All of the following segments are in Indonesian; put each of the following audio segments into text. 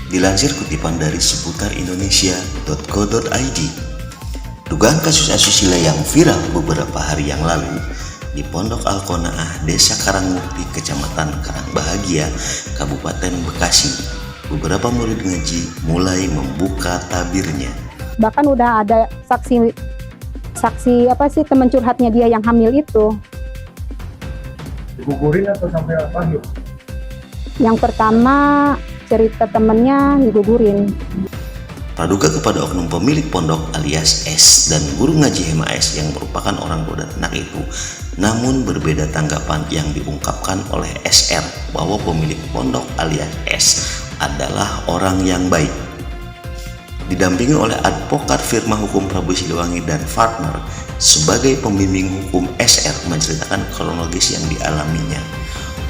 Dilansir kutipan dari seputarindonesia.co.id, dugaan kasus asusila yang viral beberapa hari yang lalu di Pondok Al-Qanaah, Desa Karangmukti, Kecamatan Karangbahagia, Kabupaten Bekasi. Beberapa murid ngaji mulai membuka tabirnya. Bahkan udah ada saksi teman curhatnya dia yang hamil itu. Digugurin atau sampai apa yuk? Yang pertama cerita temennya digugurin. Praduga kepada oknum pemilik pondok alias S dan guru ngaji Hema S yang merupakan orang tua dan anak itu. Namun berbeda tanggapan yang diungkapkan oleh SR bahwa pemilik pondok alias S adalah orang yang baik. Didampingi oleh advokat firma hukum Prabu Siliwangi dan partner sebagai pembimbing hukum, SR menceritakan kronologis yang dialaminya.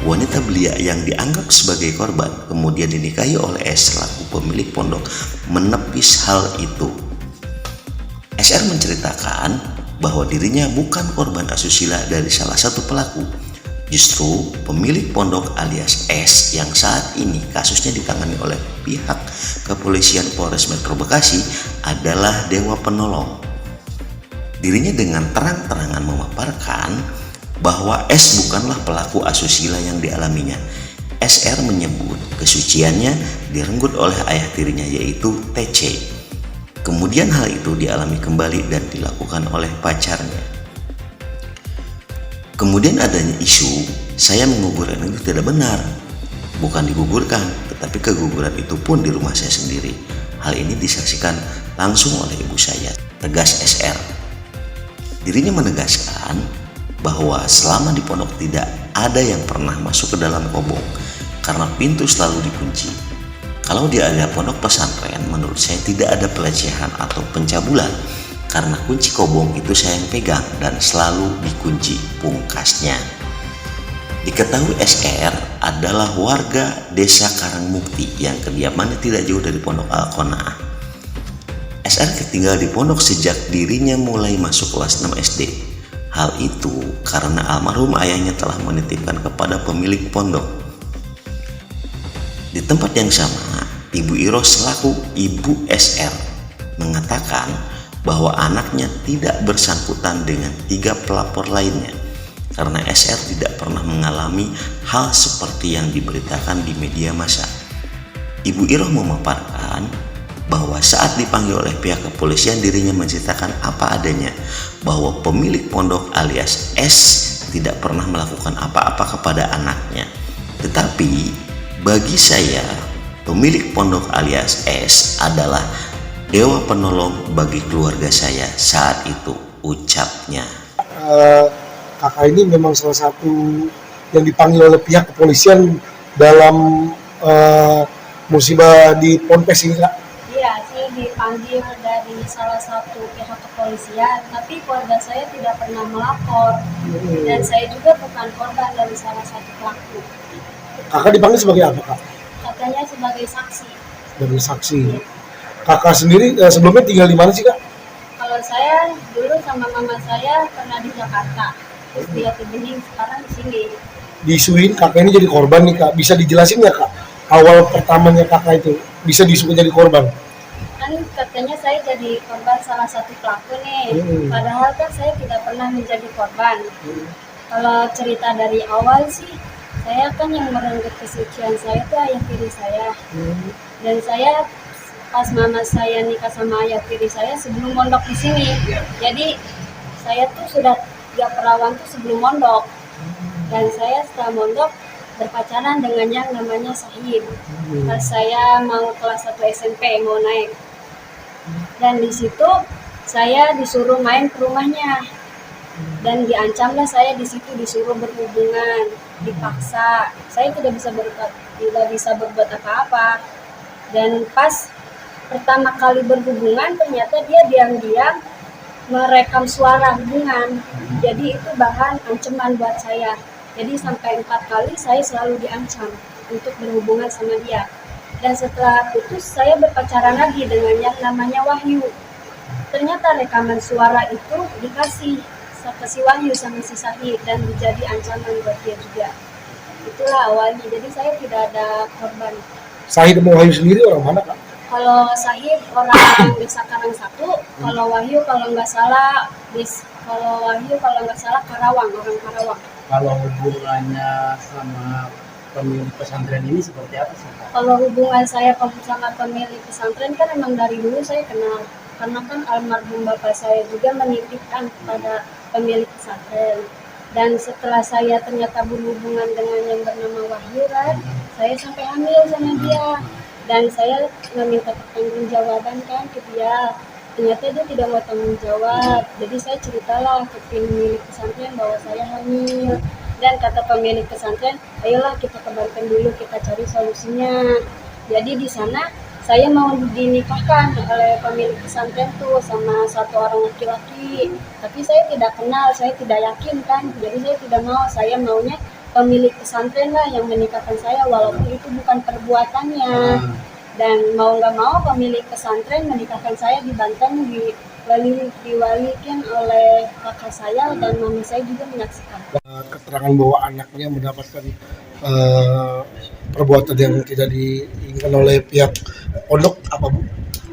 Wanita belia yang dianggap sebagai korban kemudian dinikahi oleh S selaku pemilik pondok menepis hal itu. SR menceritakan bahwa dirinya bukan korban asusila dari salah satu pelaku. Justru pemilik pondok alias S yang saat ini kasusnya ditangani oleh pihak kepolisian Polres Metro Bekasi adalah dewa penolong. Dirinya dengan terang-terangan memaparkan bahwa S bukanlah pelaku asusila yang dialaminya. SR menyebut kesuciannya direnggut oleh ayah tirinya yaitu TC. Kemudian hal itu dialami kembali dan dilakukan oleh pacarnya. Kemudian adanya isu saya menggugurkan itu tidak benar. Bukan digugurkan, tetapi keguguran itu pun di rumah saya sendiri. Hal ini disaksikan langsung oleh ibu saya, tegas SR. Dirinya menegaskan bahwa selama di pondok tidak ada yang pernah masuk ke dalam kobong karena pintu selalu dikunci. Kalau di area pondok pesantren, menurut saya tidak ada pelecehan atau pencabulan karena kunci kobong itu saya yang pegang dan selalu dikunci, pungkasnya. Diketahui SR adalah warga Desa Karangmukti yang kediamannya tidak jauh dari Pondok Al-Qanaah. SR tinggal di pondok sejak dirinya mulai masuk kelas 6 SD. Hal itu karena almarhum ayahnya telah menitipkan kepada pemilik pondok. Di tempat yang sama, Ibu Iro selaku ibu SR mengatakan bahwa anaknya tidak bersangkutan dengan 3 pelapor lainnya karena SR tidak pernah mengalami hal seperti yang diberitakan di media massa. Ibu Iro memaparkan bahwa saat dipanggil oleh pihak kepolisian dirinya menceritakan apa adanya bahwa pemilik pondok alias S tidak pernah melakukan apa-apa kepada anaknya. Tetapi bagi saya pemilik pondok alias S adalah dewa penolong bagi keluarga saya saat itu, ucapnya. Kakak ini memang salah satu yang dipanggil oleh pihak kepolisian dalam musibah di Ponpes ini, Kak. Iya, saya dipanggil dari salah satu pihak kepolisian, tapi keluarga saya tidak pernah melapor. Dan saya juga bukan korban dari salah satu pelaku. Kakak dipanggil sebagai apa, Kak? Katanya sebagai saksi. Sebagai saksi. Kakak sendiri sebelumnya tinggal di mana sih, Kak? Kalau saya dulu sama mama saya pernah di Jakarta, terus di Jati Bening, sekarang di sini. Diisuin kakak ini jadi korban nih, Kak. Bisa dijelasin nggak, Kak? Awal pertamanya kakak itu bisa disuruh jadi korban? Kan katanya saya jadi korban salah satu pelaku nih, padahal kan saya tidak pernah menjadi korban. Kalau cerita dari awal sih, saya kan yang merenggut kesucian saya itu ayah tiri saya. Dan saya pas mama saya nikah sama ayah tiri saya sebelum mondok di sini. Jadi saya tuh sudah 3 perawan tuh sebelum mondok. Dan saya setelah mondok berpacaran dengan yang namanya Sahid. Pas saya mau kelas 1 SMP mau naik. Dan di situ saya disuruh main ke rumahnya. Dan diancamlah saya di situ, disuruh berhubungan, dipaksa. Saya tidak bisa berbuat apa-apa. Dan pas pertama kali berhubungan ternyata dia diam-diam merekam suara hubungan. Jadi itu bahan ancaman buat saya. Jadi sampai 4 kali saya selalu diancam untuk berhubungan sama dia. Dan setelah putus saya berpacaran lagi dengan yang namanya Wahyu. Ternyata rekaman suara itu dikasih ke si Wahyu sama si Sahid dan menjadi ancaman buat dia juga. Itulah awalnya. Jadi saya tidak ada korban. Sahid sama Wahyu sendiri orang mana Kak? Kalau Sahid orang Desa Karang Satu, kalau Wahyu kalau nggak salah Karawang, orang Karawang. Kalau hubungannya sama pemilik pesantren ini seperti apa sih, Kak? Kalau hubungan saya sama pemilik pesantren kan emang dari dulu saya kenal, karena kan almarhum bapak saya juga menitipkan kepada pemilik pesantren. Dan setelah saya ternyata berhubungan dengan yang bernama Wahyu kan, saya sampai hamil sama dia. Dan saya meminta pertanggungjawaban kan ke dia. Ternyata dia tidak mau tanggung jawab. Jadi saya ceritalah ke pemilik pesantren bahwa saya hamil. Dan kata pemilik pesantren, ayolah kita ke Banten dulu, kita cari solusinya. Jadi di sana saya mau dinikahkan oleh pemilik pesantren tuh sama satu orang laki-laki. Tapi saya tidak kenal, saya tidak yakin kan. Jadi saya tidak mau, saya maunya pemilik pesantren lah yang menikahkan saya walaupun itu bukan perbuatannya. Dan mau nggak mau pemilik pesantren menikahkan saya di Banten, diwalikan oleh kakak saya dan mami saya juga menyaksikan. Keterangan bahwa anaknya mendapatkan perbuatan yang tidak diinginkan oleh pihak pondok, apa Bu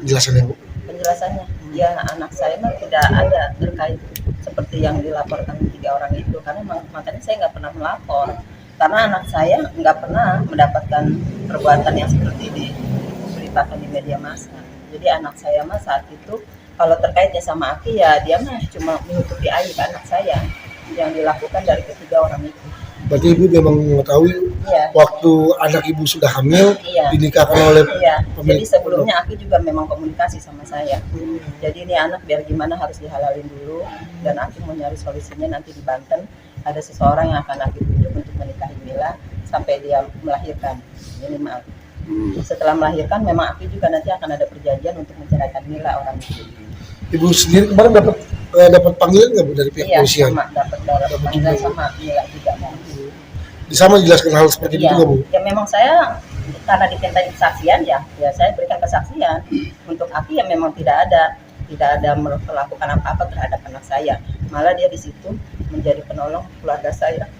penjelasannya Bu? Penjelasannya, ya anak saya mah tidak ada terkait seperti yang dilaporkan 3 orang itu, karena makanya saya nggak pernah melapor, karena anak saya nggak pernah mendapatkan perbuatan yang seperti diberitakan di media massa. Jadi anak saya mah saat itu kalau terkaitnya sama Aki ya dia mah cuma menutupi aib anak saya yang dilakukan dari ketiga orang itu. Berarti Ibu memang mengetahui waktu anak Ibu sudah hamil dinikahkan oleh Jadi sebelumnya Aki juga memang komunikasi sama saya. Jadi ini anak biar gimana harus dihalalin dulu, dan Aki mau nyari solusinya nanti di Banten ada seseorang yang akan Aki tunjuk untuk menikahi Mila sampai dia melahirkan minimal. Setelah melahirkan memang Aki juga nanti akan ada perjanjian untuk menceraikan Mila orang itu. Ibu sendiri kemarin dapat panggilan nggak Bu dari pihak polisian? Iya, dapat panggilan sama Mila juga. Sama jelaskan hal seperti itu nggak Bu? Ya memang saya karena dimintai kesaksian ya saya berikan kesaksian. Untuk Aki ya memang tidak ada melakukan apa-apa terhadap anak saya. Malah dia di situ menjadi penolong keluarga saya.